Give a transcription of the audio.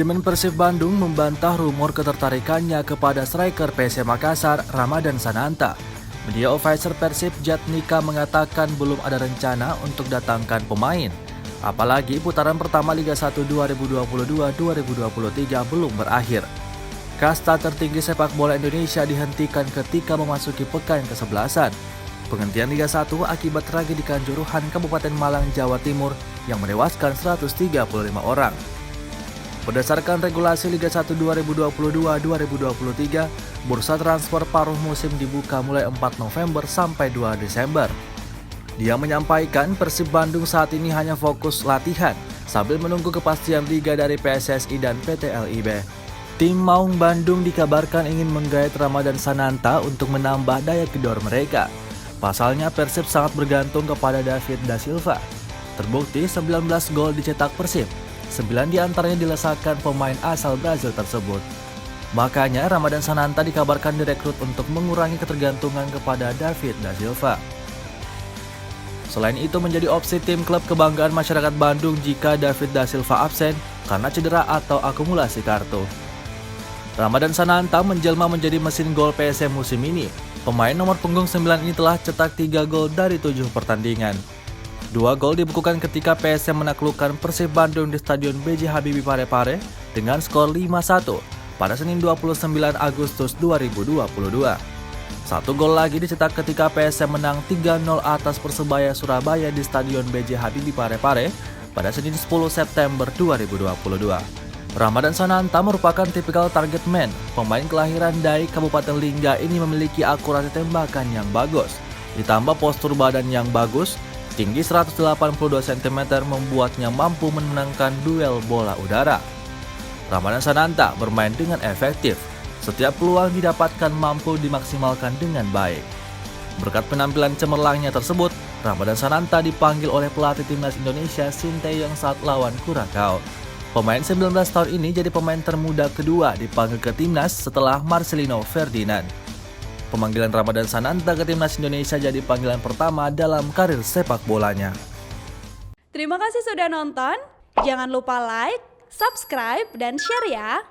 Manajemen Persib Bandung membantah rumor ketertarikannya kepada striker PSM Makassar, Ramadan Sananta. Media advisor Persib Jatnika mengatakan belum ada rencana untuk datangkan pemain. Apalagi putaran pertama Liga 1 2022-2023 belum berakhir. Kasta tertinggi sepak bola Indonesia dihentikan ketika memasuki pekan ke-11. Penghentian Liga 1 akibat tragedi Kanjuruhan Kabupaten Malang, Jawa Timur yang menewaskan 135 orang. Berdasarkan regulasi Liga 1 2022-2023, bursa transfer paruh musim dibuka mulai 4 November sampai 2 Desember. Dia menyampaikan Persib Bandung saat ini hanya fokus latihan sambil menunggu kepastian liga dari PSSI dan PT LIB. Tim Maung Bandung dikabarkan ingin menggait Ramadan Sananta untuk menambah daya gedor mereka. Pasalnya Persib sangat bergantung kepada David Da Silva. Terbukti 19 gol dicetak Persib. 9 diantaranya dilesakan pemain asal Brazil tersebut. Makanya Ramadan Sananta dikabarkan direkrut untuk mengurangi ketergantungan kepada David Da Silva. Selain itu menjadi opsi tim klub kebanggaan masyarakat Bandung jika David Da Silva absen karena cedera atau akumulasi kartu. Ramadan Sananta menjelma menjadi mesin gol PSM musim ini. Pemain nomor punggung 9 ini telah cetak 3 gol dari 7 pertandingan. 2 gol dibukukan ketika PSM menaklukkan Persib Bandung di Stadion B.J. Habibie Parepare dengan skor 5-1 pada Senin 29 Agustus 2022. 1 gol lagi dicetak ketika PSM menang 3-0 atas Persebaya Surabaya di Stadion B.J. Habibie Parepare pada Senin 10 September 2022. Ramadan Sananta merupakan tipikal target man. Pemain kelahiran dari Kabupaten Lingga ini memiliki akurasi tembakan yang bagus. Ditambah postur badan yang bagus, tinggi 182 cm membuatnya mampu memenangkan duel bola udara. Ramadan Sananta bermain dengan efektif. Setiap peluang didapatkan mampu dimaksimalkan dengan baik. Berkat penampilan cemerlangnya tersebut, Ramadan Sananta dipanggil oleh pelatih timnas Indonesia Sinteyong saat lawan Curaçao. Pemain 19 tahun ini jadi pemain termuda kedua dipanggil ke timnas setelah Marcelino Ferdinand. Pemanggilan Ramadan Sananta ke timnas Indonesia jadi panggilan pertama dalam karir sepak bolanya. Terima kasih sudah nonton. Jangan lupa like, subscribe, dan share ya.